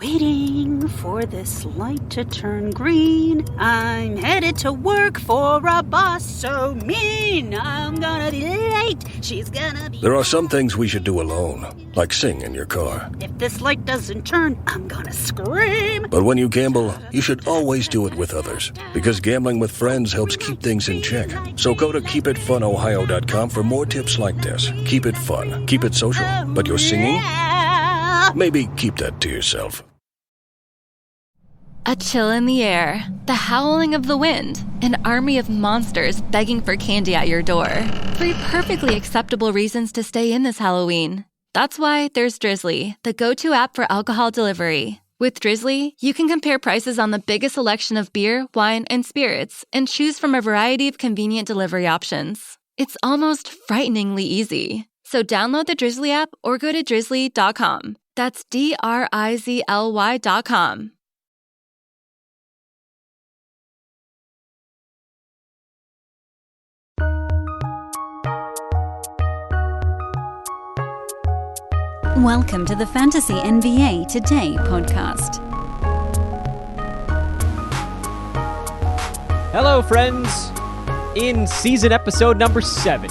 Waiting for this light to turn green. I'm headed to work for a boss so mean. I'm gonna be late. She's gonna be... There are some things we should do alone, like sing in your car. If this light doesn't turn, I'm gonna scream. But when you gamble, you should always do it with others, because gambling with friends helps keep things in check. So go to keepitfunohio.com for more tips like this. Keep it fun, keep it social, but your singing? Maybe keep that to yourself. A chill in the air, the howling of the wind, an army of monsters begging for candy at your door. Three perfectly acceptable reasons to stay in this Halloween. That's why there's Drizzly, the go-to app for alcohol delivery. With Drizzly, you can compare prices on the biggest selection of beer, wine, and spirits, and choose from a variety of convenient delivery options. It's almost frighteningly easy. So download the Drizzly app or go to drizzly.com. That's DRIZLY.com. Welcome to the Fantasy NBA Today podcast. Hello, friends. In season episode number 7.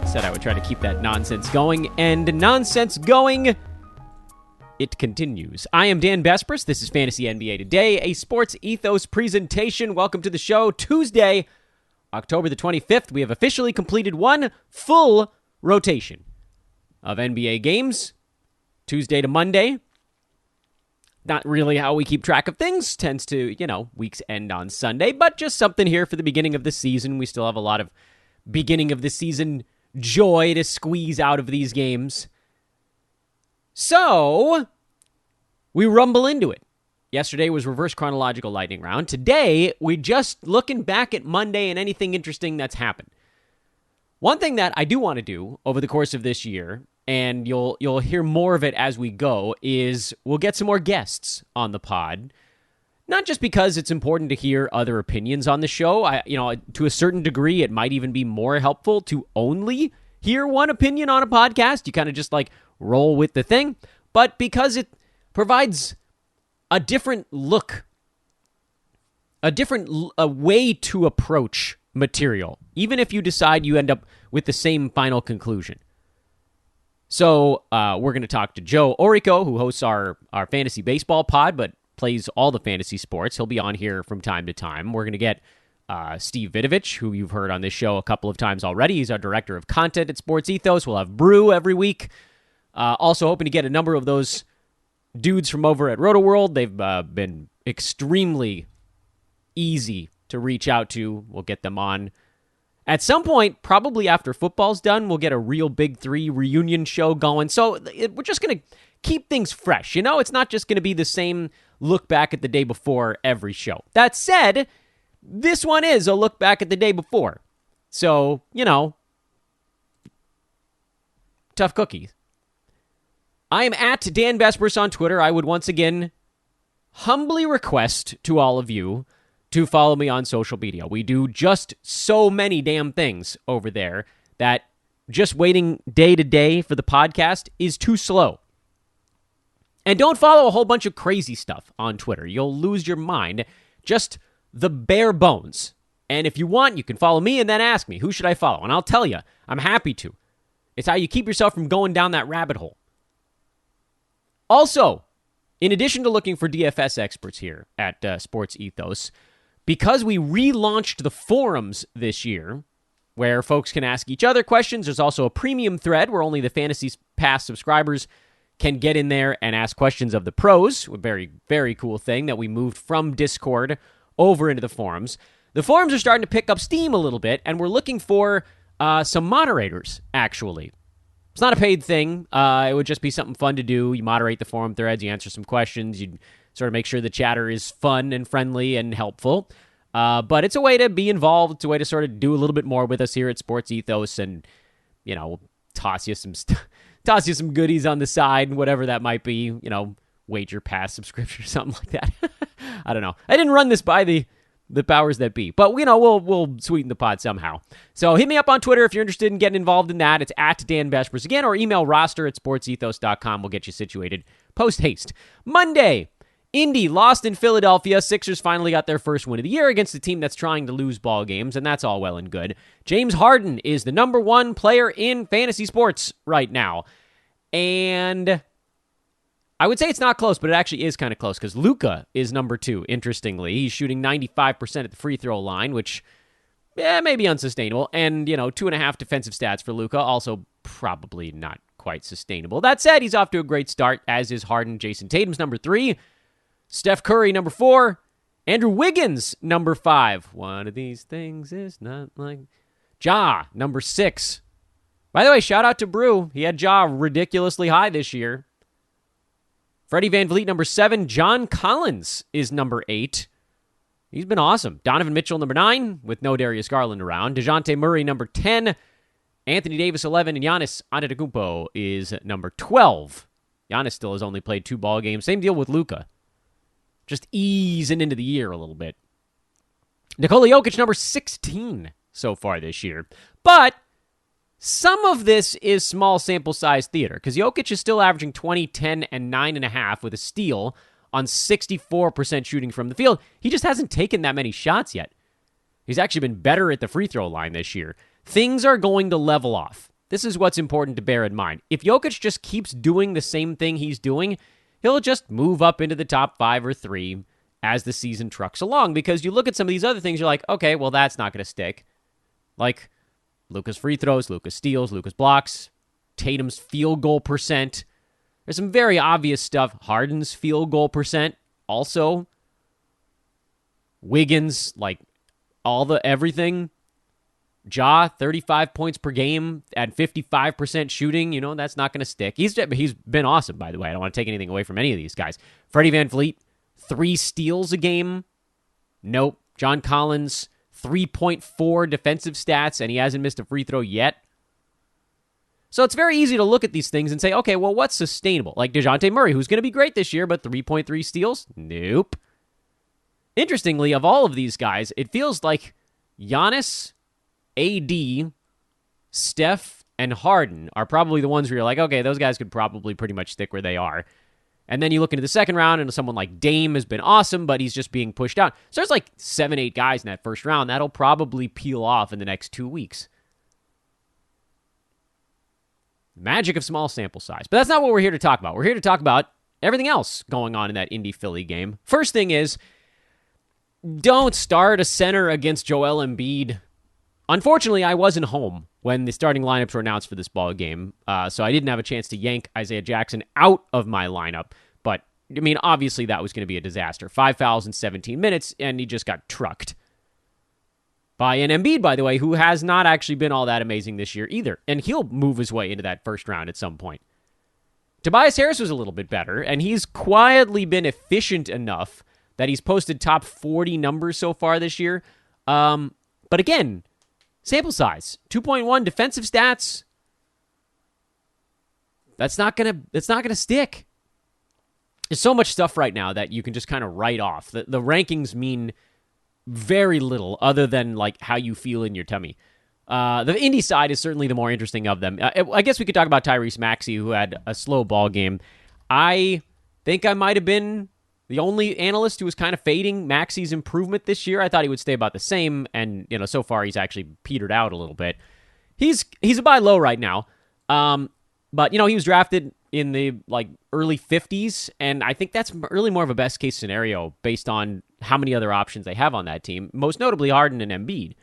Said I would try to keep that nonsense going, and nonsense going, it continues. I am Dan Bespris. This is Fantasy NBA Today, a sports ethos presentation. Welcome to the show. Tuesday, October the 25th, we have officially completed one full rotation of NBA games. Tuesday to Monday. Not really how we keep track of things. Tends to, weeks end on Sunday, but just something here for the beginning of the season. We still have a lot of beginning of the season joy to squeeze out of these games. So, we rumble into it. Yesterday was reverse chronological lightning round. Today, we just looking back at Monday and anything interesting that's happened. One thing that I do want to do over the course of this year, and you'll hear more of it as we go, is we'll get some more guests on the pod. Not just because it's important to hear other opinions on the show. To a certain degree, it might even be more helpful to only hear one opinion on a podcast. You kind of just roll with the thing. But because it provides a different look, a way to approach material, even if you decide you end up with the same final conclusion. So we're going to talk to Joe Orico, who hosts our fantasy baseball pod, but plays all the fantasy sports. He'll be on here from time to time. We're going to get Steve Vidovich, who you've heard on this show a couple of times already. He's our director of content at Sports Ethos. We'll have Brew every week. Also hoping to get a number of those dudes from over at RotoWorld. They've been extremely easy to reach out to. We'll get them on. At some point, probably after football's done, we'll get a real Big Three reunion show going. So we're just going to keep things fresh. It's not just going to be the same look back at the day before every show. That said, this one is a look back at the day before. So, tough cookie. I am at Dan Bespris on Twitter. I would once again humbly request to all of you to follow me on social media. We do just so many damn things over there that just waiting day to day for the podcast is too slow. And don't follow a whole bunch of crazy stuff on Twitter. You'll lose your mind. Just the bare bones. And if you want, you can follow me and then ask me, who should I follow? And I'll tell you, I'm happy to. It's how you keep yourself from going down that rabbit hole. Also, in addition to looking for DFS experts here at Sports Ethos, because we relaunched the forums this year, where folks can ask each other questions, there's also a premium thread where only the Fantasy Pass subscribers can get in there and ask questions of the pros. A very, very cool thing that we moved from Discord over into the forums. The forums are starting to pick up steam a little bit, and we're looking for some moderators, actually. It's not a paid thing. It would just be something fun to do. You moderate the forum threads, you answer some questions, you sort of make sure the chatter is fun and friendly and helpful. But it's a way to be involved. It's a way to sort of do a little bit more with us here at Sports Ethos and, toss you some goodies on the side, whatever that might be, wager pass subscription or something like that. I don't know. I didn't run this by the powers that be, but we'll sweeten the pot somehow. So hit me up on Twitter if you're interested in getting involved in that. It's at Dan Bespris again, or email roster@sportsethos.com. We'll get you situated post haste. Monday, Indy lost in Philadelphia. Sixers finally got their first win of the year against a team that's trying to lose ball games, and that's all well and good. James Harden is the number one player in fantasy sports right now. And I would say it's not close, but it actually is kind of close because Luka is number 2, interestingly. He's shooting 95% at the free throw line, which may be unsustainable. And, 2.5 defensive stats for Luka, also probably not quite sustainable. That said, he's off to a great start, as is Harden. Jason Tatum's number 3. Steph Curry, number 4. Andrew Wiggins, number 5. One of these things is not like... Ja, number 6. By the way, shout out to Brew. He had Ja ridiculously high this year. Freddie VanVleet, number 7. John Collins is number 8. He's been awesome. Donovan Mitchell, number 9, with no Darius Garland around. DeJounte Murray, number 10. Anthony Davis, 11. And Giannis Antetokounmpo is number 12. Giannis still has only played 2 ball games. Same deal with Luka. Just easing into the year a little bit. Nikola Jokic, number 16 so far this year. But some of this is small sample size theater because Jokic is still averaging 20, 10, and 9.5 with a steal on 64% shooting from the field. He just hasn't taken that many shots yet. He's actually been better at the free throw line this year. Things are going to level off. This is what's important to bear in mind. If Jokic just keeps doing the same thing he's doing, he'll just move up into the top 5 or 3 as the season trucks along because you look at some of these other things, you're like, okay, well, that's not going to stick. Like Luka's free throws, Luka's steals, Luka's blocks, Tatum's field goal percent. There's some very obvious stuff. Harden's field goal percent also. Wiggins, like everything. Ja, 35 points per game at 55% shooting. That's not going to stick. He's been awesome, by the way. I don't want to take anything away from any of these guys. Freddie VanVleet, 3 steals a game. Nope. John Collins, 3.4 defensive stats, and he hasn't missed a free throw yet. So it's very easy to look at these things and say, okay, well, what's sustainable? Like DeJounte Murray, who's going to be great this year, but 3.3 steals? Nope. Interestingly, of all of these guys, it feels like Giannis, AD, Steph, and Harden are probably the ones where you're like, okay, those guys could probably pretty much stick where they are. And then you look into the second round, and someone like Dame has been awesome, but he's just being pushed out. So there's like 7, 8 guys in that first round. That'll probably peel off in the next 2 weeks. Magic of small sample size. But that's not what we're here to talk about. We're here to talk about everything else going on in that Indy-Philly game. First thing is, don't start a center against Joel Embiid. Unfortunately, I wasn't home when the starting lineups were announced for this ball game, so I didn't have a chance to yank Isaiah Jackson out of my lineup. But, obviously that was going to be a disaster. 5 fouls in 17 minutes, and he just got trucked by an Embiid, by the way, who has not actually been all that amazing this year either. And he'll move his way into that first round at some point. Tobias Harris was a little bit better, and he's quietly been efficient enough that he's posted top 40 numbers so far this year. But again, sample size, 2.1 defensive stats. That's not gonna stick. There's so much stuff right now that you can just kind of write off. The rankings mean very little other than like how you feel in your tummy. The Indy side is certainly the more interesting of them. I guess we could talk about Tyrese Maxey, who had a slow ball game. I think I might have been the only analyst who was kind of fading Maxey's improvement this year. I thought he would stay about the same, and so far he's actually petered out a little bit. He's a buy low right now, but he was drafted in the early 50s, and I think that's really more of a best case scenario based on how many other options they have on that team, most notably Harden and Embiid.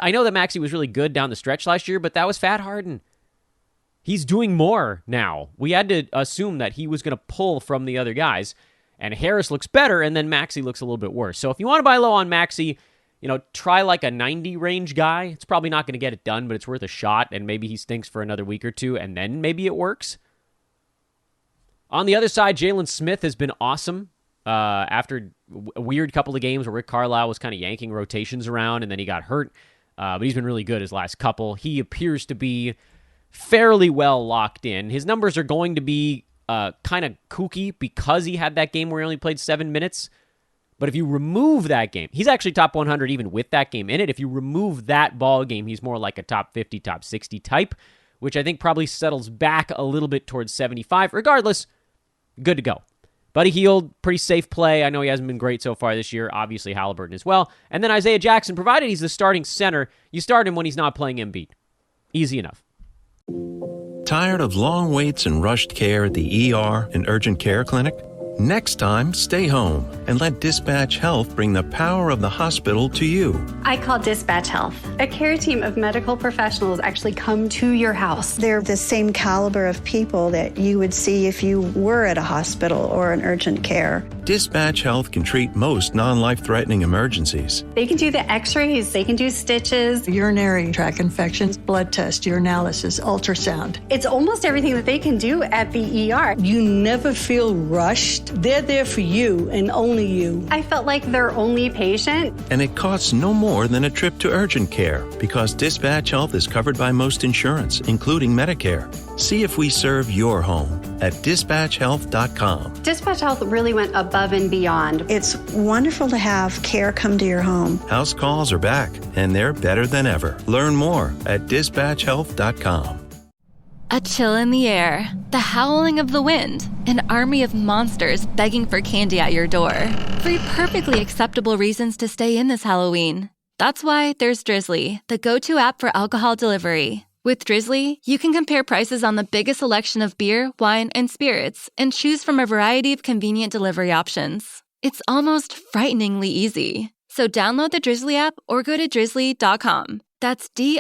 I know that Maxey was really good down the stretch last year, but that was fat Harden. He's doing more now. We had to assume that he was going to pull from the other guys, and Harris looks better, and then Maxey looks a little bit worse. So if you want to buy low on Maxey, try like a 90 range guy. It's probably not going to get it done, but it's worth a shot, and maybe he stinks for another week or two, and then maybe it works. On the other side, Jalen Smith has been awesome. After a weird couple of games where Rick Carlisle was kind of yanking rotations around, and then he got hurt, but he's been really good his last couple. He appears to be fairly well locked in. His numbers are going to be kind of kooky because he had that game where he only played 7 minutes. But if you remove that game, he's actually top 100 even with that game in it. If you remove that ball game, he's more like a top 50, top 60 type, which I think probably settles back a little bit towards 75. Regardless, good to go. Buddy Hield, pretty safe play. I know he hasn't been great so far this year. Obviously, Halliburton as well. And then Isaiah Jackson, provided he's the starting center, you start him when he's not playing Embiid. Easy enough. Tired of long waits and rushed care at the ER and urgent care clinic? Next time, stay home and let Dispatch Health bring the power of the hospital to you. I call Dispatch Health. A care team of medical professionals actually come to your house. They're the same caliber of people that you would see if you were at a hospital or an urgent care. Dispatch Health can treat most non-life-threatening emergencies. They can do the x-rays, they can do stitches, urinary tract infections, blood test, urinalysis, ultrasound. It's almost everything that they can do at the ER. You never feel rushed. They're there for you and only you. I felt like their only patient. And it costs no more than a trip to urgent care because Dispatch Health is covered by most insurance, including Medicare. See if we serve your home at dispatchhealth.com. Dispatch Health really went above and beyond. It's wonderful to have care come to your home. House calls are back, and they're better than ever. Learn more at dispatchhealth.com. A chill in the air, the howling of the wind, an army of monsters begging for candy at your door. Three perfectly acceptable reasons to stay in this Halloween. That's why there's Drizzly, the go-to app for alcohol delivery. With Drizzly, you can compare prices on the biggest selection of beer, wine, and spirits, and choose from a variety of convenient delivery options. It's almost frighteningly easy. So download the Drizzly app or go to drizzly.com. That's DRIZLY.com.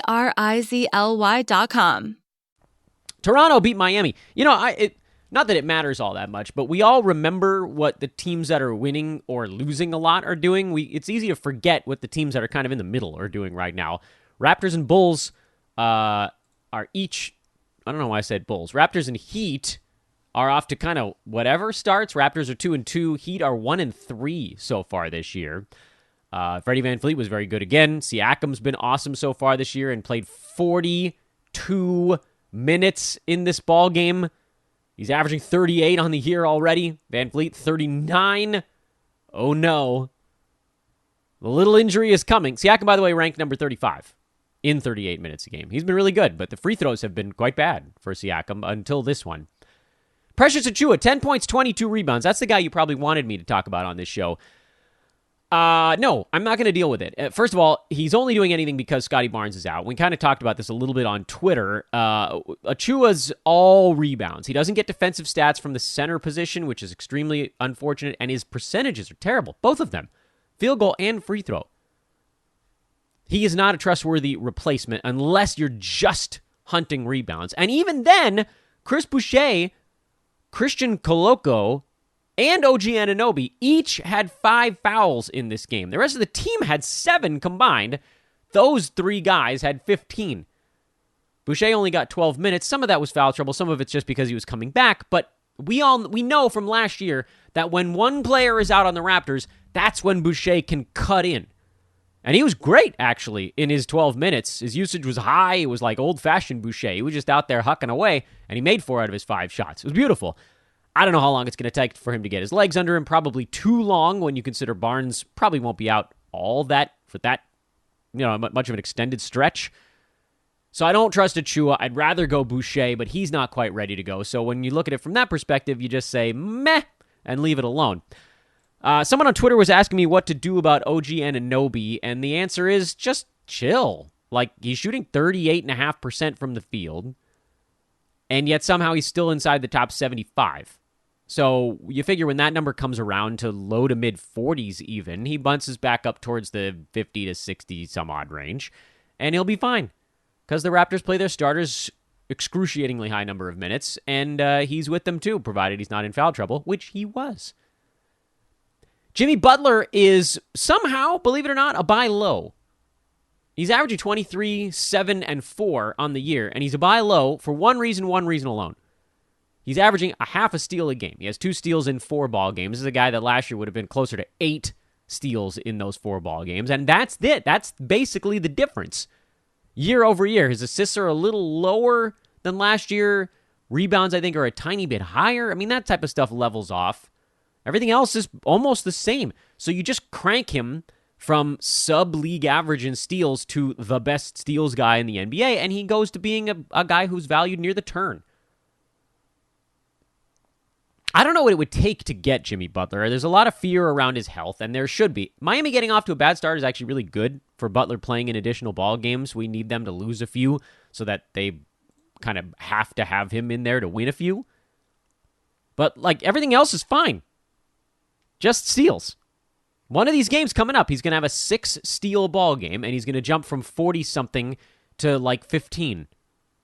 Toronto beat Miami. You know, not that it matters all that much, but we all remember what the teams that are winning or losing a lot are doing. It's easy to forget what the teams that are kind of in the middle are doing right now. Raptors and Bulls are each, I don't know why I said Bulls. Raptors and Heat are off to kind of whatever starts. Raptors are 2-2. Heat are 1-3 so far this year. Freddie VanVleet was very good again. Siakam's been awesome so far this year and played 42 minutes in this ball game. He's averaging 38 on the year already. VanVleet 39. Oh no. The little injury is coming. Siakam, by the way, ranked number 35 in 38 minutes a game. He's been really good, but the free throws have been quite bad for Siakam until this one. Precious Achiuwa, 10 points, 22 rebounds. That's the guy you probably wanted me to talk about on this show. No, I'm not going to deal with it. First of all, he's only doing anything because Scotty Barnes is out. We kind of talked about this a little bit on Twitter. Achiuwa's all rebounds. He doesn't get defensive stats from the center position, which is extremely unfortunate, and his percentages are terrible. Both of them. Field goal and free throw. He is not a trustworthy replacement unless you're just hunting rebounds. And even then, Chris Boucher, Christian Koloko, and OG Anunoby each had 5 fouls in this game. The rest of the team had 7 combined. Those 3 guys had 15. Boucher only got 12 minutes. Some of that was foul trouble. Some of it's just because he was coming back. But we know from last year that when one player is out on the Raptors, that's when Boucher can cut in. And he was great, actually, in his 12 minutes. His usage was high. It was like old-fashioned Boucher. He was just out there hucking away, and he made 4 out of his 5 shots. It was beautiful. I don't know how long it's going to take for him to get his legs under him. Probably too long when you consider Barnes probably won't be out all that for that, much of an extended stretch. So I don't trust Achiuwa. I'd rather go Boucher, but he's not quite ready to go. So when you look at it from that perspective, you just say meh and leave it alone. Someone on Twitter was asking me what to do about OG Anunoby, and the answer is just chill. Like, he's shooting 38.5% from the field, and yet somehow he's still inside the top 75. So you figure when that number comes around to low to mid 40s even, he bounces back up towards the 50 to 60 some odd range, and he'll be fine. Because the Raptors play their starters excruciatingly high number of minutes, and he's with them too, provided he's not in foul trouble, which he was. Jimmy Butler is somehow, believe it or not, a buy low. He's averaging 23, 7, and 4 on the year, and he's a buy low for one reason alone. He's averaging a half a steal a game. He has 2 steals in 4 ball games. This is a guy that last year would have been closer to 8 steals in those 4 ball games, and that's it. That's basically the difference. Year over year, his assists are a little lower than last year. Rebounds, I think, are a tiny bit higher. I mean, that type of stuff levels off. Everything else is almost the same. So you just crank him from sub-league average in steals to the best steals guy in the NBA, and he goes to being a guy who's valued near the turn. I don't know what it would take to get Jimmy Butler. There's a lot of fear around his health, and there should be. Miami getting off to a bad start is actually really good for Butler playing in additional ball games. We need them to lose a few so that they kind of have to have him in there to win a few. But, like, everything else is fine. Just steals. One of these games coming up, he's going to have a 6-steal ball game, and he's going to jump from 40-something to, like, 15.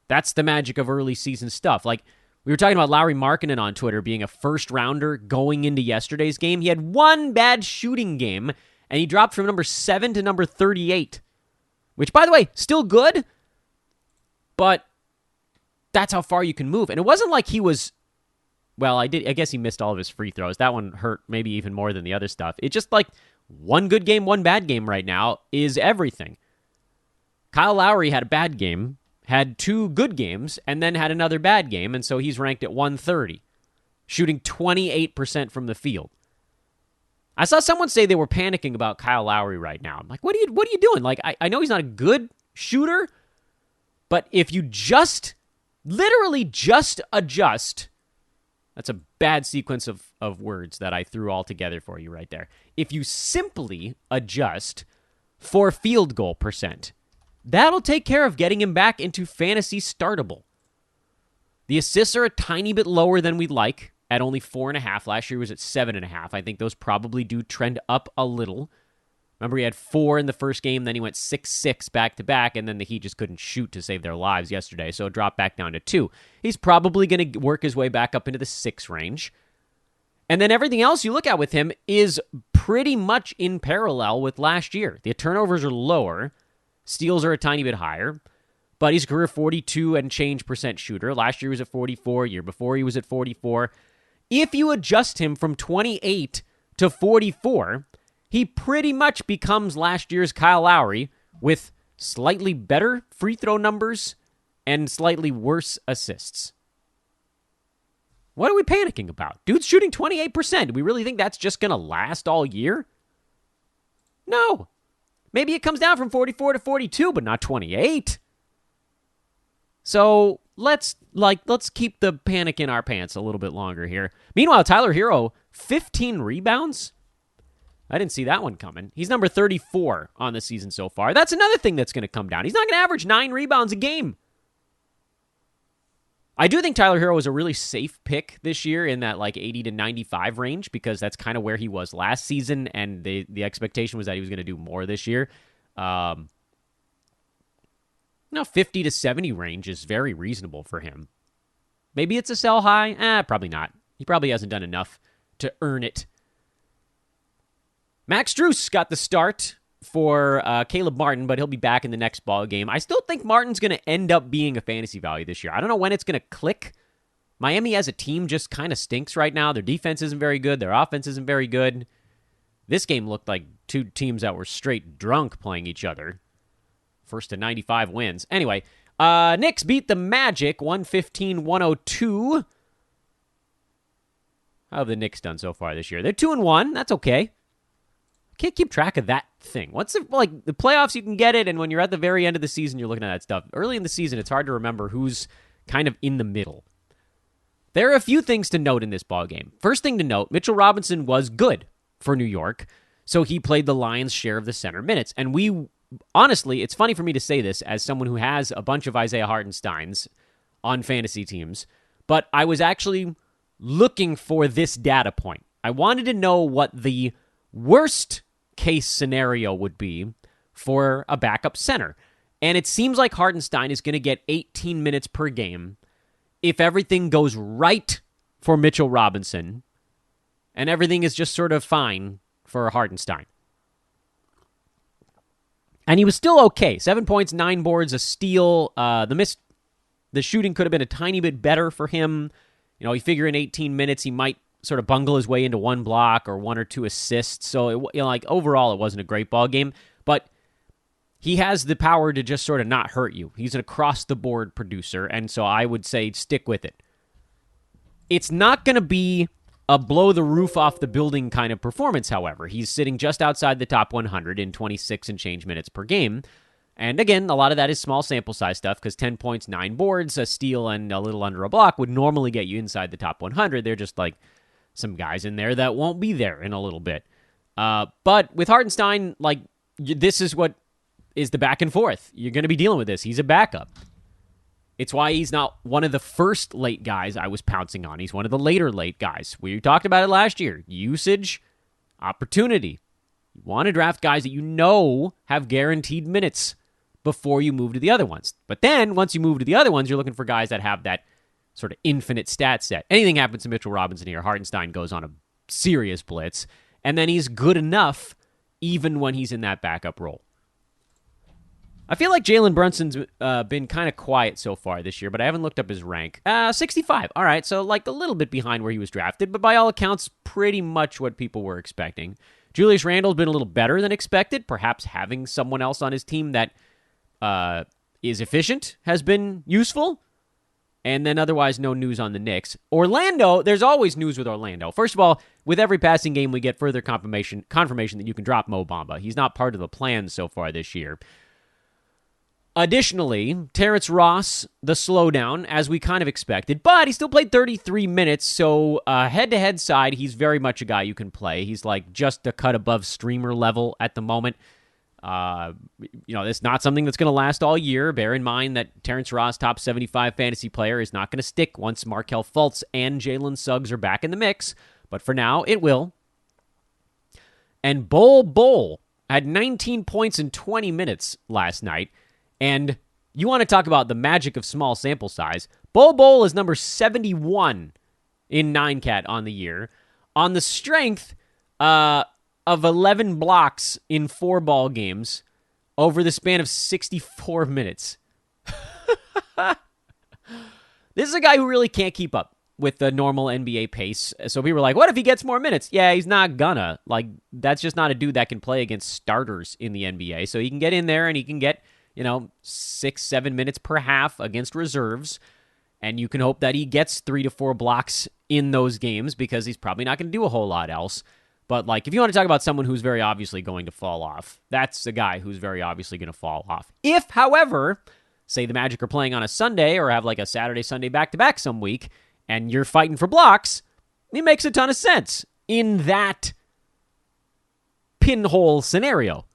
That's the magic of early season stuff. Like, we were talking about Lauri Markkanen on Twitter being a first-rounder going into yesterday's game. He had one bad shooting game, and he dropped from number 7 to number 38. Which, by the way, still good, but that's how far you can move. And it wasn't like he was... Well, I guess he missed all of his free throws. That one hurt maybe even more than the other stuff. It's just like one good game, one bad game right now is everything. Kyle Lowry had a bad game, had 2 good games, and then had another bad game, and so he's ranked at 130, shooting 28% from the field. I saw someone say they were panicking about Kyle Lowry right now. I'm like, what are you doing? Like, I know he's not a good shooter, but if you literally just adjust... That's a bad sequence of words that I threw all together for you right there. If you simply adjust for field goal percent, that'll take care of getting him back into fantasy startable. The assists are a tiny bit lower than we'd like, at only 4.5. Last year was at 7.5. I think those probably do trend up a little. Remember, he had 4 in the first game, then he went 6-6 back-to-back, and then the Heat just couldn't shoot to save their lives yesterday, so it dropped back down to 2. He's probably going to work his way back up into the 6 range. And then everything else you look at with him is pretty much in parallel with last year. The turnovers are lower, steals are a tiny bit higher, but he's a career 42 and change percent shooter. Last year he was at 44, year before he was at 44. If you adjust him from 28 to 44... he pretty much becomes last year's Kyle Lowry with slightly better free throw numbers and slightly worse assists. What are we panicking about? Dude's shooting 28%. Do we really think that's just going to last all year? No. Maybe it comes down from 44 to 42, but not 28. So let's keep the panic in our pants a little bit longer here. Meanwhile, Tyler Hero, 15 rebounds. I didn't see that one coming. He's number 34 on the season so far. That's another thing that's going to come down. He's not going to average 9 rebounds a game. I do think Tyler Hero was a really safe pick this year in that like 80 to 95 range because that's kind of where he was last season, and the expectation was that he was going to do more this year. 50 to 70 range is very reasonable for him. Maybe it's a sell high? Probably not. He probably hasn't done enough to earn it. Max Strus got the start for Caleb Martin, but he'll be back in the next ball game. I still think Martin's going to end up being a fantasy value this year. I don't know when it's going to click. Miami as a team just kind of stinks right now. Their defense isn't very good. Their offense isn't very good. This game looked like 2 teams that were straight drunk playing each other. First to 95 wins. Anyway, Knicks beat the Magic 115-102. How have the Knicks done so far this year? They're 2-1. That's okay. Can't keep track of that thing. What's it like? The playoffs, you can get it, and when you're at the very end of the season, you're looking at that stuff. Early in the season, it's hard to remember who's kind of in the middle. There are a few things to note in this ballgame. First thing to note, Mitchell Robinson was good for New York, so he played the lion's share of the center minutes. And honestly, it's funny for me to say this as someone who has a bunch of Isaiah Hartensteins on fantasy teams, but I was actually looking for this data point. I wanted to know what the worst case scenario would be for a backup center. And it seems like Hartenstein is going to get 18 minutes per game if everything goes right for Mitchell Robinson and everything is just sort of fine for Hartenstein. And he was still okay. 7 points, 9 boards, a steal. The shooting could have been a tiny bit better for him. You figure in 18 minutes he might sort of bungle his way into 1 block or 1 or 2 assists. So, overall, it wasn't a great ball game. But he has the power to just sort of not hurt you. He's an across-the-board producer, and so I would say stick with it. It's not going to be a blow-the-roof-off-the-building kind of performance, however. He's sitting just outside the top 100 in 26 and change minutes per game. And again, a lot of that is small sample size stuff because 10 points, 9 boards, a steal, and a little under a block would normally get you inside the top 100. They're just like some guys in there that won't be there in a little bit. But with Hartenstein, like, this is what is the back and forth. You're going to be dealing with this. He's a backup. It's why he's not one of the first late guys I was pouncing on. He's one of the later late guys. We talked about it last year. Usage, opportunity. You want to draft guys that you know have guaranteed minutes before you move to the other ones. But then, once you move to the other ones, you're looking for guys that have that sort of infinite stat set. Anything happens to Mitchell Robinson here, Hartenstein goes on a serious blitz, and then he's good enough even when he's in that backup role. I feel like Jalen Brunson's been kind of quiet so far this year, but I haven't looked up his rank. 65. All right, so like a little bit behind where he was drafted, but by all accounts, pretty much what people were expecting. Julius Randle's been a little better than expected. Perhaps having someone else on his team that is efficient has been useful. And then otherwise, no news on the Knicks. Orlando, there's always news with Orlando. First of all, with every passing game, we get further confirmation that you can drop Mo Bamba. He's not part of the plan so far this year. Additionally, Terrence Ross, the slowdown, as we kind of expected, but he still played 33 minutes, so head-to-head side, he's very much a guy you can play. He's like just a cut above streamer level at the moment. It's not something that's going to last all year. Bear in mind that Terrence Ross, top 75 fantasy player, is not going to stick once Markelle Fultz and Jalen Suggs are back in the mix, but for now, it will. And Bol had 19 points in 20 minutes last night. And you want to talk about the magic of small sample size. Bol is number 71 in 9-cat on the year, on the strength of 11 blocks in 4 ball games over the span of 64 minutes. This is a guy who really can't keep up with the normal NBA pace. So people were like, what if he gets more minutes? Yeah, he's not gonna. Like, that's just not a dude that can play against starters in the NBA. So he can get in there and he can get 6-7 minutes per half against reserves, and you can hope that he gets 3 to 4 blocks in those games because he's probably not going to do a whole lot else. But, like, if you want to talk about someone who's very obviously going to fall off, that's the guy who's very obviously going to fall off. If, however, say the Magic are playing on a Sunday or have, like, a Saturday-Sunday back-to-back some week, and you're fighting for blocks, it makes a ton of sense in that pinhole scenario.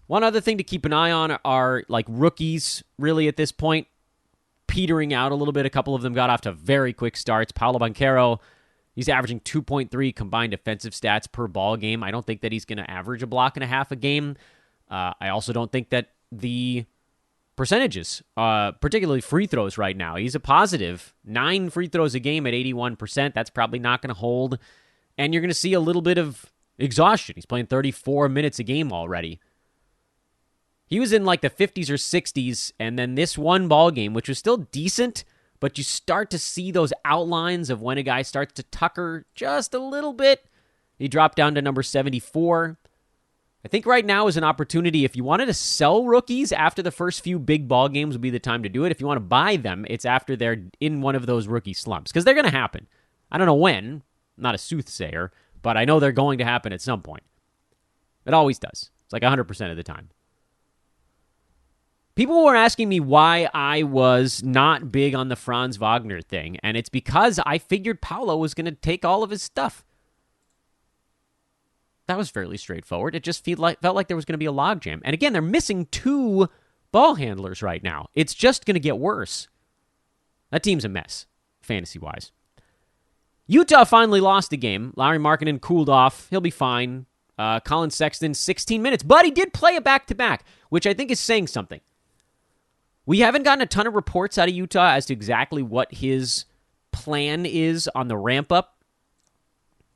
One other thing to keep an eye on are, like, rookies, really, at this point, petering out a little bit. A couple of them got off to very quick starts. Paolo Banchero, he's averaging 2.3 combined defensive stats per ball game. I don't think that he's going to average a block and a half a game. I also don't think that the percentages, particularly free throws right now, he's a positive. 9 free throws a game at 81%. That's probably not going to hold. And you're going to see a little bit of exhaustion. He's playing 34 minutes a game already. He was in like the 50s or 60s, and then this one ball game, which was still decent, but you start to see those outlines of when a guy starts to tucker just a little bit. He dropped down to number 74. I think right now is an opportunity. If you wanted to sell rookies after the first few big ball games would be the time to do it. If you want to buy them, it's after they're in one of those rookie slumps, because they're going to happen. I don't know when. I'm not a soothsayer, but I know they're going to happen at some point. It always does. It's like 100% of the time. People were asking me why I was not big on the Franz Wagner thing, and it's because I figured Paolo was going to take all of his stuff. That was fairly straightforward. It just felt like there was going to be a logjam. And again, they're missing 2 ball handlers right now. It's just going to get worse. That team's a mess, fantasy-wise. Utah finally lost the game. Lauri Markkanen cooled off. He'll be fine. Colin Sexton, 16 minutes. But he did play a back-to-back, which I think is saying something. We haven't gotten a ton of reports out of Utah as to exactly what his plan is on the ramp-up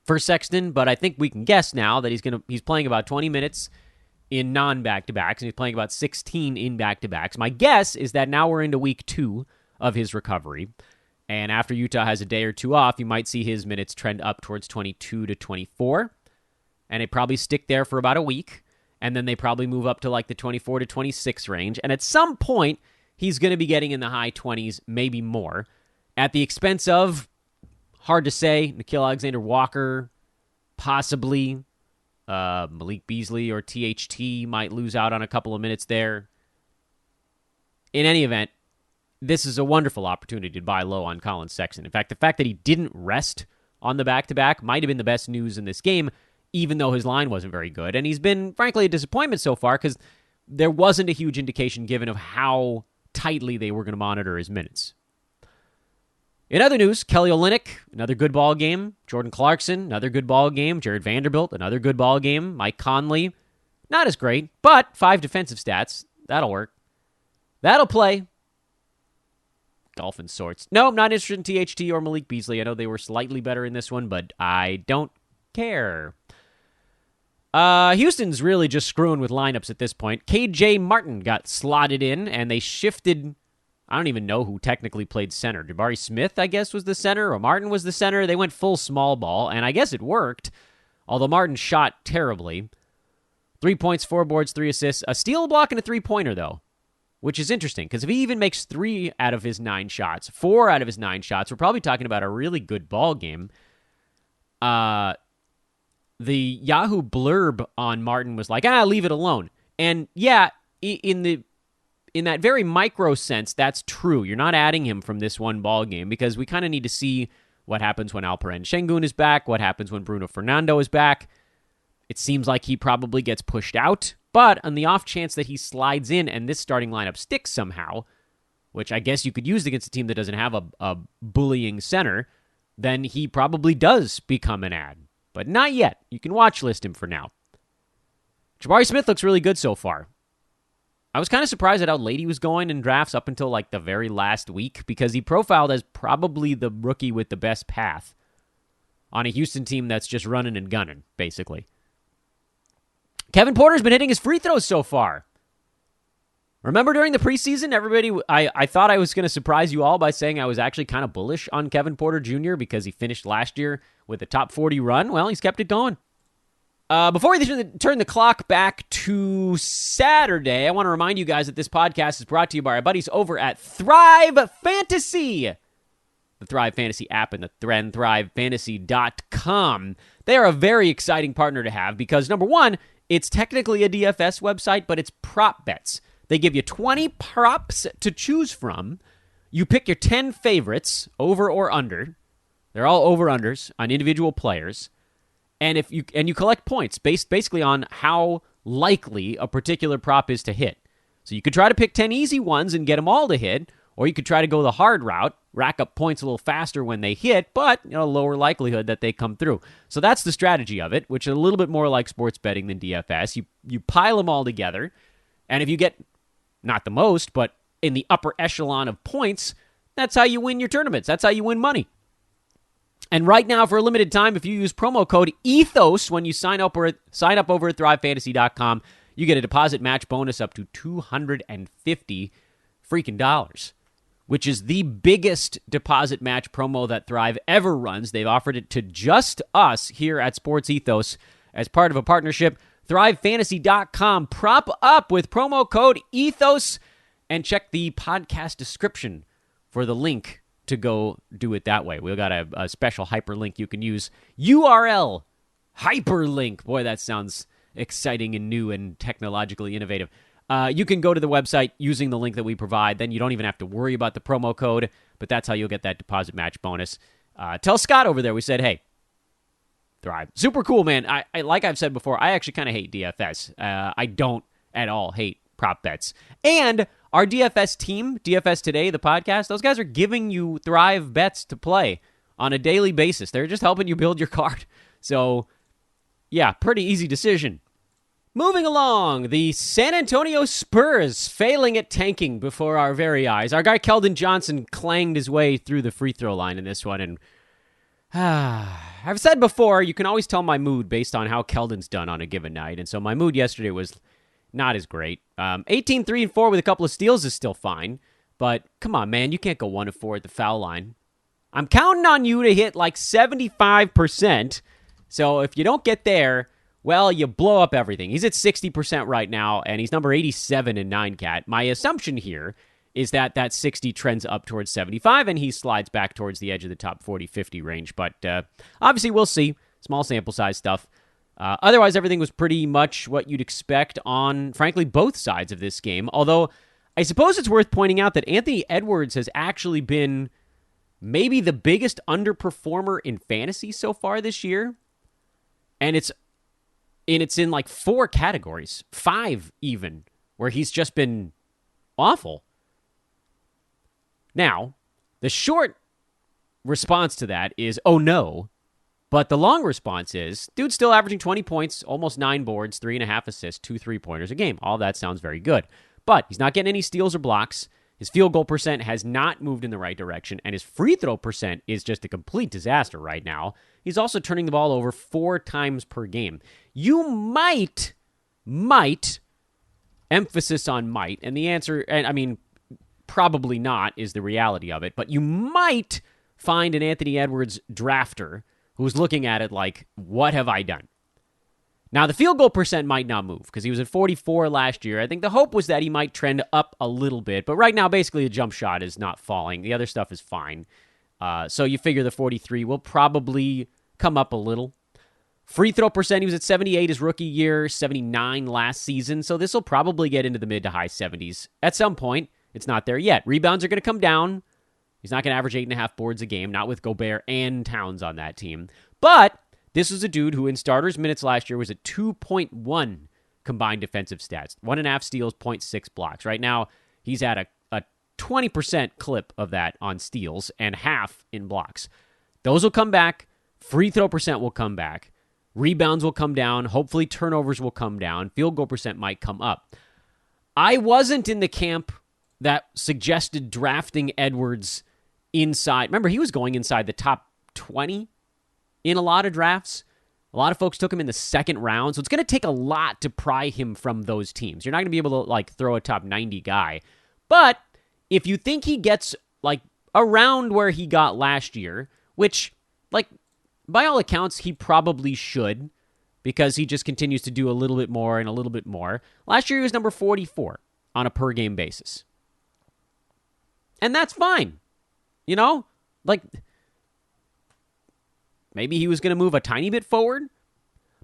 for Sexton, but I think we can guess now that he's playing about 20 minutes in non-back-to-backs, and he's playing about 16 in back-to-backs. My guess is that now we're into week 2 of his recovery, and after Utah has a day or 2 off, you might see his minutes trend up towards 22 to 24, and it probably stick there for about a week, and then they probably move up to like the 24 to 26 range, and at some point, he's going to be getting in the high 20s, maybe more, at the expense of, hard to say, Nickeil Alexander-Walker, possibly. Malik Beasley or THT might lose out on a couple of minutes there. In any event, this is a wonderful opportunity to buy low on Colin Sexton. In fact, the fact that he didn't rest on the back-to-back might have been the best news in this game, even though his line wasn't very good. And he's been, frankly, a disappointment so far because there wasn't a huge indication given of how tightly they were going to monitor his minutes. In other news, Kelly Olynyk, another good ball game. Jordan Clarkson, another good ball game. Jared Vanderbilt, another good ball game. Mike Conley, not as great, but 5 defensive stats. That'll work. That'll play. Golf and sorts. No, I'm not interested in THT or Malik Beasley. I know they were slightly better in this one, but I don't care. Houston's really just screwing with lineups at this point. KJ Martin got slotted in, and they shifted. I don't even know who technically played center. Jabari Smith, I guess, was the center, or Martin was the center. They went full small ball, and I guess it worked, although Martin shot terribly. 3 points, 4 boards, 3 assists. A steal, a block, and a three-pointer, though, which is interesting, because if he even makes 3 out of his 9 shots, 4 out of his 9 shots, we're probably talking about a really good ball game. The Yahoo blurb on Martin was like, leave it alone. And yeah, in that very micro sense, that's true. You're not adding him from this one ball game because we kind of need to see what happens when Alperen Şengün is back, what happens when Bruno Fernando is back. It seems like he probably gets pushed out, but on the off chance that he slides in and this starting lineup sticks somehow, which I guess you could use against a team that doesn't have a bullying center, then he probably does become an ad. But not yet. You can watch list him for now. Jabari Smith looks really good so far. I was kind of surprised at how late he was going in drafts up until like the very last week because he profiled as probably the rookie with the best path on a Houston team that's just running and gunning, basically. Kevin Porter's been hitting his free throws so far. Remember during the preseason, everybody, I thought I was going to surprise you all by saying I was actually kind of bullish on Kevin Porter Jr. because he finished last year with a top 40 run. Well, he's kept it going. Before we turn the clock back to Saturday, I want to remind you guys that this podcast is brought to you by our buddies over at Thrive Fantasy. The Thrive Fantasy app and the ThriveFantasy.com. They are a very exciting partner to have because, number one, it's technically a DFS website, but it's prop bets. They give you 20 props to choose from. You pick your 10 favorites, over or under. They're all over-unders on individual players. And you collect points based basically on how likely a particular prop is to hit. So you could try to pick 10 easy ones and get them all to hit, or you could try to go the hard route, rack up points a little faster when they hit, but lower likelihood that they come through. So that's the strategy of it, which is a little bit more like sports betting than DFS. You pile them all together, and if you get not the most, but in the upper echelon of points, that's how you win your tournaments. That's how you win money. And right now, for a limited time, if you use promo code ETHOS when you sign up over at ThriveFantasy.com, you get a deposit match bonus up to $250 freaking dollars, which is the biggest deposit match promo that Thrive ever runs. They've offered it to just us here at Sports Ethos as part of a partnership. ThriveFantasy.com. Prop up with promo code ETHOS and check the podcast description for the link to go do it that way. We've got a special hyperlink you can use. URL hyperlink. Boy, that sounds exciting and new and technologically innovative. You can go to the website using the link that we provide. Then you don't even have to worry about the promo code, but that's how you'll get that deposit match bonus. Tell Scott over there we said, hey, Thrive. Super cool, man. I like I've said before, I actually kind of hate DFS. I don't at all hate prop bets. And our DFS team, DFS Today, the podcast, those guys are giving you Thrive bets to play on a daily basis. They're just helping you build your card. So, yeah, pretty easy decision. Moving along, the San Antonio Spurs failing at tanking before our very eyes. Our guy Keldon Johnson clanged his way through the free throw line in this one, and I've said before, you can always tell my mood based on how Keldon's done on a given night, and so my mood yesterday was not as great. 18, 3, and 4 with a couple of steals is still fine, but come on, man, you can't go 1 of 4 at the foul line. I'm counting on you to hit like 75%, so if you don't get there, well, you blow up everything. He's at 60% right now, and he's number 87 in 9Cat. My assumption here is that 60 trends up towards 75, and he slides back towards the edge of the top 40-50 range. But obviously, we'll see. Small sample size stuff. Otherwise, everything was pretty much what you'd expect on, frankly, both sides of this game. Although, I suppose it's worth pointing out that Anthony Edwards has actually been maybe the biggest underperformer in fantasy so far this year. And it's in like 4 categories, 5 even, where he's just been awful. Now, the short response to that is, oh no. But the long response is, dude's still averaging 20 points, almost 9 boards, 3.5 assists, 2 3-pointers a game. All that sounds very good. But he's not getting any steals or blocks. His field goal percent has not moved in the right direction, and his free throw percent is just a complete disaster right now. He's also turning the ball over 4 times per game. You might, emphasis on might, and the answer, and I mean, probably not is the reality of it, but you might find an Anthony Edwards drafter who's looking at it like, what have I done? Now, the field goal percent might not move because he was at 44 last year. I think the hope was that he might trend up a little bit, but right now, basically, the jump shot is not falling. The other stuff is fine. So you figure the 43 will probably come up a little. Free throw percent, he was at 78 his rookie year, 79 last season, so this will probably get into the mid to high 70s at some point. It's not there yet. Rebounds are going to come down. He's not going to average 8.5 boards a game, not with Gobert and Towns on that team. But this is a dude who in starters minutes last year was at 2.1 combined defensive stats, 1.5 steals, 0.6 blocks. Right now, he's at a 20% clip of that on steals and half in blocks. Those will come back. Free throw percent will come back. Rebounds will come down. Hopefully turnovers will come down. Field goal percent might come up. I wasn't in the camp that suggested drafting Edwards inside. Remember, he was going inside the top 20 in a lot of drafts. A lot of folks took him in the second round, so it's going to take a lot to pry him from those teams. You're not going to be able to like throw a top 90 guy. But if you think he gets like around where he got last year, which like by all accounts he probably should because he just continues to do a little bit more and a little bit more. Last year he was number 44 on a per game basis. And that's fine. You know, like maybe he was going to move a tiny bit forward.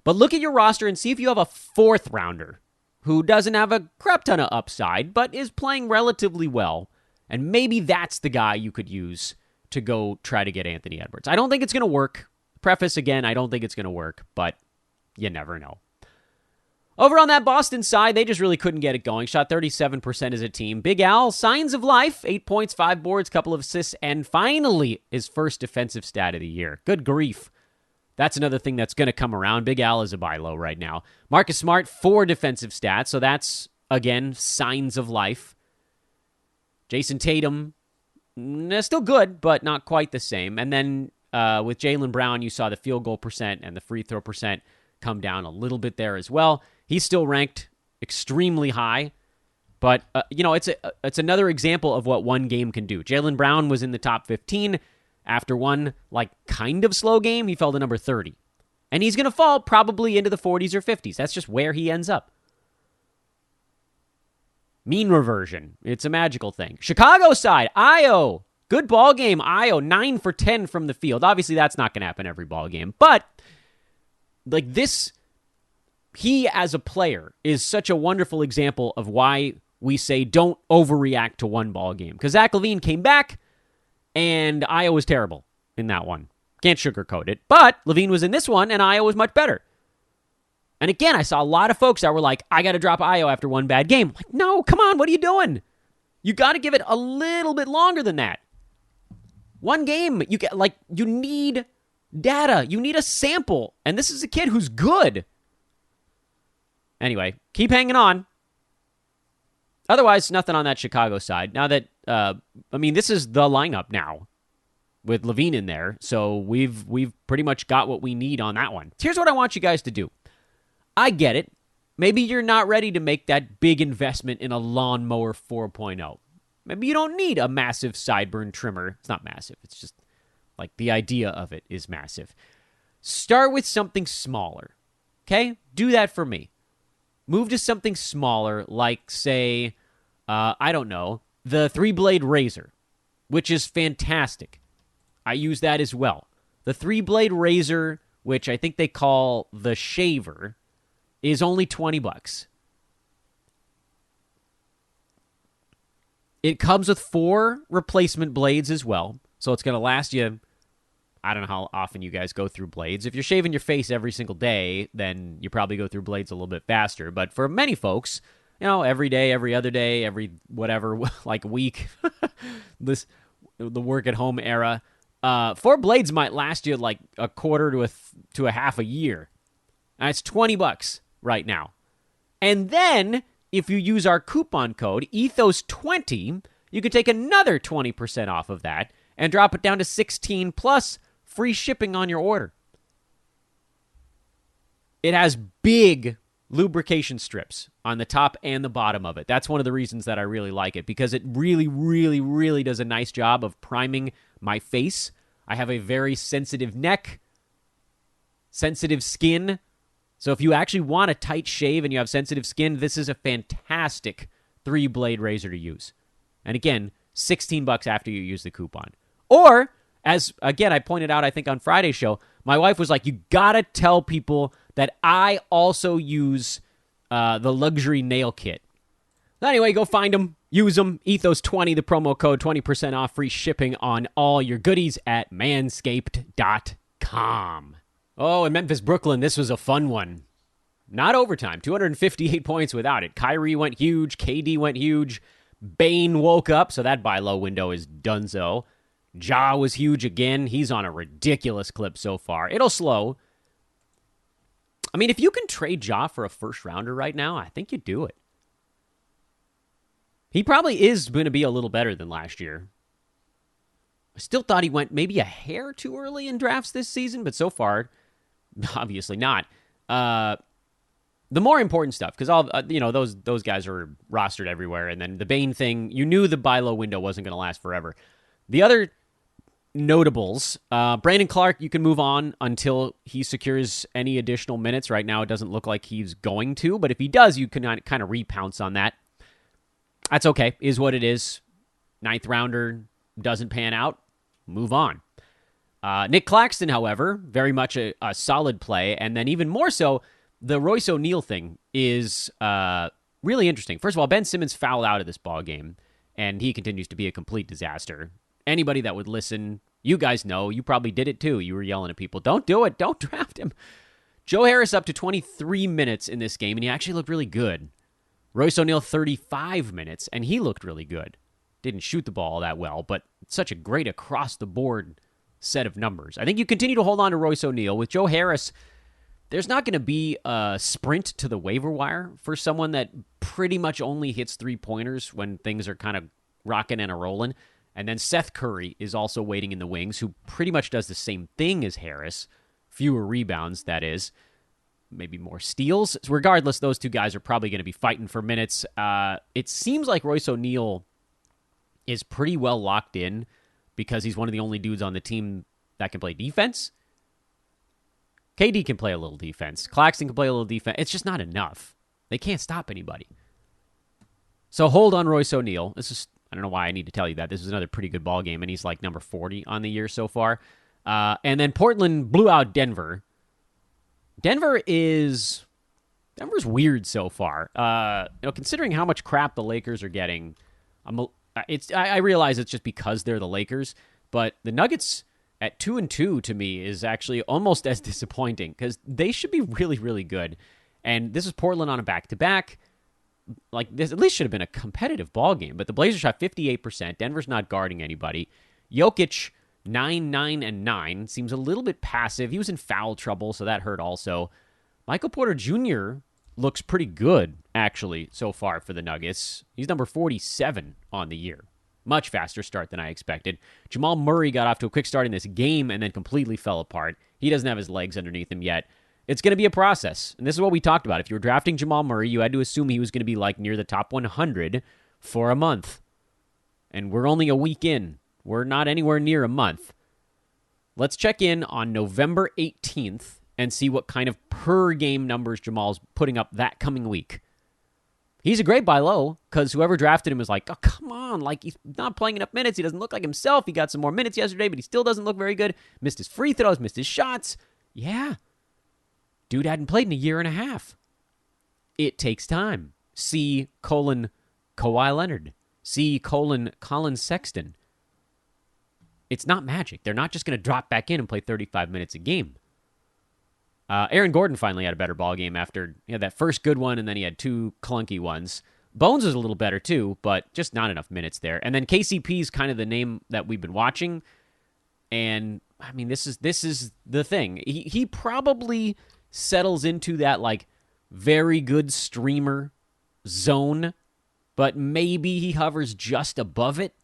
But look at your roster and see if you have a 4th rounder who doesn't have a crap ton of upside, but is playing relatively well. And maybe that's the guy you could use to go try to get Anthony Edwards. I don't think it's going to work. Preface again, I don't think it's going to work, but you never know. Over on that Boston side, they just really couldn't get it going. Shot 37% as a team. Big Al, signs of life. 8 points, 5 boards, couple of assists, and finally his first defensive stat of the year. Good grief. That's another thing that's going to come around. Big Al is a buy low right now. Marcus Smart, 4 defensive stats, so that's, again, signs of life. Jason Tatum, still good, but not quite the same. And then with Jaylen Brown, you saw the field goal percent and the free throw percent come down a little bit there as well. He's still ranked extremely high, but it's another example of what one game can do. Jaylen Brown was in the top 15. After one kind of slow game, he fell to number 30. And he's going to fall probably into the 40s or 50s. That's just where he ends up. Mean reversion. It's a magical thing. Chicago side, Io. Good ball game, Io. 9 for 10 from the field. Obviously, that's not going to happen every ball game. But this, he as a player is such a wonderful example of why we say don't overreact to one ball game. Because Zach LaVine came back, and Io was terrible in that one. Can't sugarcoat it. But LaVine was in this one, and Io was much better. And again, I saw a lot of folks that were like, I got to drop Io after one bad game. I'm like, no, come on, what are you doing? You got to give it a little bit longer than that. One game, you need data. You need a sample. And this is a kid who's good. Anyway, keep hanging on. Otherwise, nothing on that Chicago side. Now that, this is the lineup now with LaVine in there. So we've pretty much got what we need on that one. Here's what I want you guys to do. I get it. Maybe you're not ready to make that big investment in a lawnmower 4.0. Maybe you don't need a massive sideburn trimmer. It's not massive. It's just like the idea of it is massive. Start with something smaller. Okay? Do that for me. Move to something smaller like, say, the 3-blade razor, which is fantastic. I use that as well. The 3-blade razor which I think they call the shaver, is only $20. It comes with 4 replacement blades as well, so it's going to last you. I don't know how often you guys go through blades. If you're shaving your face every single day, then you probably go through blades a little bit faster. But for many folks, every day, every other day, every whatever, like week, the work at home era, 4 blades might last you like a quarter to a half a year. And it's $20 right now. And then if you use our coupon code Ethos20, you can take another 20% off of that and drop it down to $16 plus free shipping on your order. It has big lubrication strips on the top and the bottom of it. That's one of the reasons that I really like it, because it really, really, really does a nice job of priming my face. I have a very sensitive neck, sensitive skin. So if you actually want a tight shave and you have sensitive skin, this is a fantastic 3-blade razor to use. And again, $16 after you use the coupon. Or, as, again, I pointed out, I think, on Friday's show, my wife was like, you gotta tell people that I also use the luxury nail kit. Anyway, go find them, use them, Ethos20, the promo code, 20% off, free shipping on all your goodies at manscaped.com. Oh, in Memphis, Brooklyn, this was a fun one. Not overtime, 258 points without it. Kyrie went huge, KD went huge, Bane woke up, so that buy low window is donezo. Ja was huge again. He's on a ridiculous clip so far. It'll slow. I mean, if you can trade Ja for a first rounder right now, I think you do it. He probably is going to be a little better than last year. I still thought he went maybe a hair too early in drafts this season, but so far, obviously not. The more important stuff, because all those guys are rostered everywhere, and then the Bane thing, you knew the buy low window wasn't going to last forever. The other notables, Brandon Clark, you can move on until he secures any additional minutes. Right now, it doesn't look like he's going to, but if he does, you can kind of repounce on that. That's okay, is what it is. 9th rounder doesn't pan out, move on. Nick Claxton, however, very much a solid play, and then even more so, the Royce O'Neal thing is really interesting. First of all, Ben Simmons fouled out of this ball game, and he continues to be a complete disaster. Anybody that would listen, you guys know, you probably did it too. You were yelling at people, don't do it, don't draft him. Joe Harris up to 23 minutes in this game, and he actually looked really good. Royce O'Neal 35 minutes, and he looked really good. Didn't shoot the ball that well, but such a great across-the-board set of numbers. I think you continue to hold on to Royce O'Neal. With Joe Harris, there's not going to be a sprint to the waiver wire for someone that pretty much only hits 3-pointers when things are kind of rocking and a-rolling. And then Seth Curry is also waiting in the wings, who pretty much does the same thing as Harris. Fewer rebounds, that is. Maybe more steals. Regardless, those two guys are probably going to be fighting for minutes. It seems like Royce O'Neal is pretty well locked in because he's one of the only dudes on the team that can play defense. KD can play a little defense. Claxton can play a little defense. It's just not enough. They can't stop anybody. So hold on Royce O'Neal. I don't know why I need to tell you that. This is another pretty good ball game, and he's like number 40 on the year so far. And then Portland blew out Denver. Denver's weird so far. Considering how much crap the Lakers are getting, I realize it's just because they're the Lakers, but the Nuggets at 2-2 to me is actually almost as disappointing because they should be really, really good. And this is Portland on a back-to-back. Like, this at least should have been a competitive ball game, but the Blazers shot 58%. Denver's not guarding anybody. Jokic, 9-9-9, seems a little bit passive. He was in foul trouble, so that hurt also. Michael Porter Jr. looks pretty good, actually, so far for the Nuggets. He's number 47 on the year. Much faster start than I expected. Jamal Murray got off to a quick start in this game and then completely fell apart. He doesn't have his legs underneath him yet. It's going to be a process, and this is what we talked about. If you were drafting Jamal Murray, you had to assume he was going to be like near the top 100 for a month. And we're only a week in. We're not anywhere near a month. Let's check in on November 18th and see what kind of per-game numbers Jamal's putting up that coming week. He's a great buy low, because whoever drafted him was like, oh, come on, like, he's not playing enough minutes. He doesn't look like himself. He got some more minutes yesterday, but he still doesn't look very good. Missed his free throws, missed his shots. Yeah. Dude hadn't played in a year and a half. It takes time. C: Kawhi Leonard. C: Colin Sexton. It's not magic. They're not just going to drop back in and play 35 minutes a game. Aaron Gordon finally had a better ball game after that first good one, and then he had two clunky ones. Bones was a little better too, but just not enough minutes there. And then KCP is kind of the name that we've been watching. And I mean, this is the thing. He probably settles into that like very good streamer zone, but maybe he hovers just above it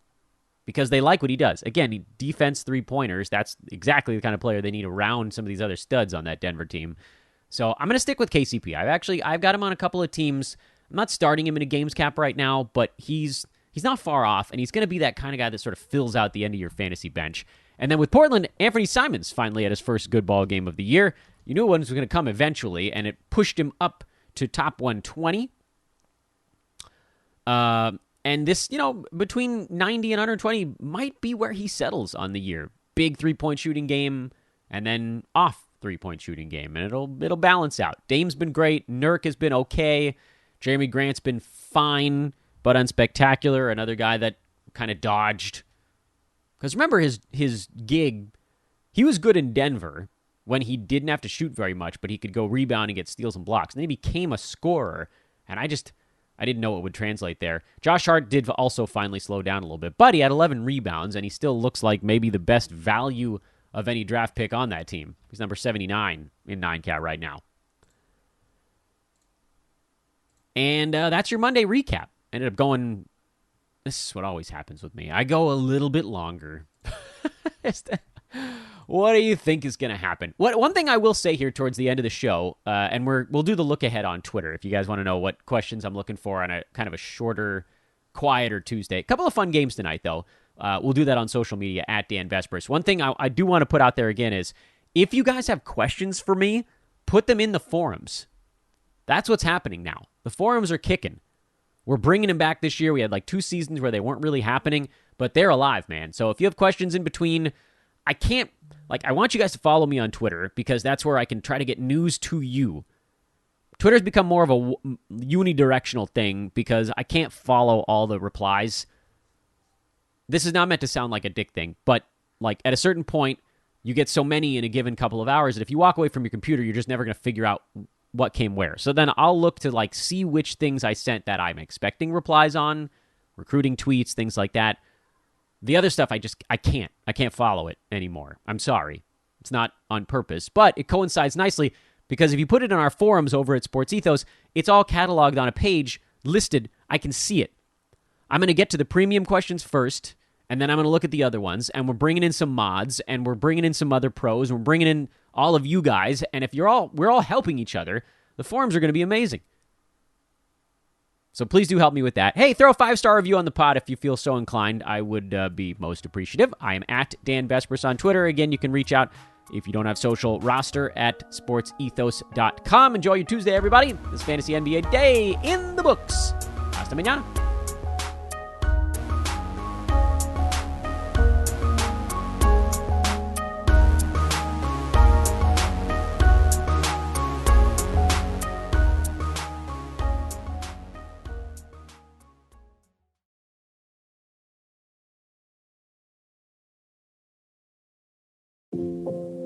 because they like what he does. Again, he defense 3-pointers. That's exactly the kind of player they need around some of these other studs on that Denver team. So I'm going to stick with KCP. I've got him on a couple of teams. I'm not starting him in a games cap right now, but he's not far off, and he's going to be that kind of guy that sort of fills out the end of your fantasy bench. And then with Portland, Anthony Simons finally had his first good ball game of the year. You knew one was going to come eventually, and it pushed him up to top 120. And this, between 90 and 120 might be where he settles on the year. Big 3-point shooting game, and then off 3-point shooting game, and it'll balance out. Dame's been great. Nurk has been okay. Jeremy Grant's been fine, but unspectacular. Another guy that kind of dodged. Because remember his gig, he was good in Denver when he didn't have to shoot very much, but he could go rebound and get steals and blocks. And then he became a scorer, and I didn't know it would translate there. Josh Hart did also finally slow down a little bit, but he had 11 rebounds, and he still looks like maybe the best value of any draft pick on that team. He's number 79 in 9Cat right now. And that's your Monday recap. Ended up going, this is what always happens with me. I go a little bit longer. What do you think is going to happen? One thing I will say here towards the end of the show, and we'll do the look ahead on Twitter if you guys want to know what questions I'm looking for on a kind of a shorter, quieter Tuesday. A couple of fun games tonight, though. We'll do that on social media at Dan Vespers. One thing I do want to put out there again is if you guys have questions for me, put them in the forums. That's what's happening now. The forums are kicking. We're bringing them back this year. We had like 2 seasons where they weren't really happening, but they're alive, man. So if you have questions in between, I want you guys to follow me on Twitter because that's where I can try to get news to you. Twitter's become more of a unidirectional thing because I can't follow all the replies. This is not meant to sound like a dick thing, but like at a certain point, you get so many in a given couple of hours that if you walk away from your computer, you're just never going to figure out what came where. So then I'll look to like see which things I sent that I'm expecting replies on, recruiting tweets, things like that. The other stuff, I can't follow it anymore. I'm sorry. It's not on purpose, but it coincides nicely because if you put it in our forums over at Sports Ethos, it's all cataloged on a page, listed. I can see it. I'm going to get to the premium questions first, and then I'm going to look at the other ones, and we're bringing in some mods, and we're bringing in some other pros, and we're bringing in all of you guys, and if we're all helping each other, the forums are going to be amazing. So please do help me with that. Hey, throw a 5-star review on the pod if you feel so inclined. I would be most appreciative. I am at Dan Vespers on Twitter. Again, you can reach out if you don't have social roster at sportsethos.com. Enjoy your Tuesday, everybody. This Fantasy NBA Day in the books. Hasta mañana.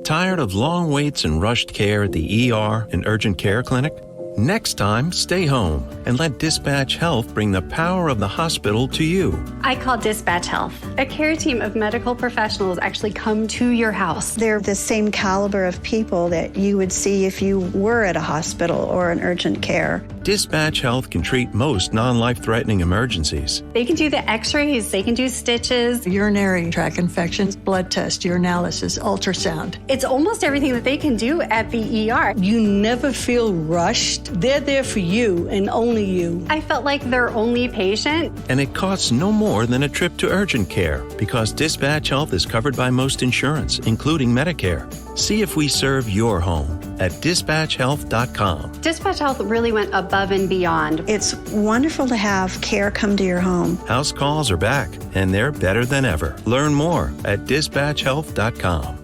Tired of long waits and rushed care at the ER and urgent care clinic? Next time, stay home and let Dispatch Health bring the power of the hospital to you. I call Dispatch Health. A care team of medical professionals actually come to your house. They're the same caliber of people that you would see if you were at a hospital or an urgent care. Dispatch Health can treat most non-life-threatening emergencies. They can do the x-rays, they can do stitches, urinary tract infections, blood test, urinalysis, ultrasound. It's almost everything that they can do at the ER. You never feel rushed. They're there for you and only you. I felt like their only patient. And it costs no more than a trip to urgent care because Dispatch Health is covered by most insurance, including Medicare. See if we serve your home at dispatchhealth.com. Dispatch Health really went above and beyond. It's wonderful to have care come to your home. House calls are back, and they're better than ever. Learn more at dispatchhealth.com.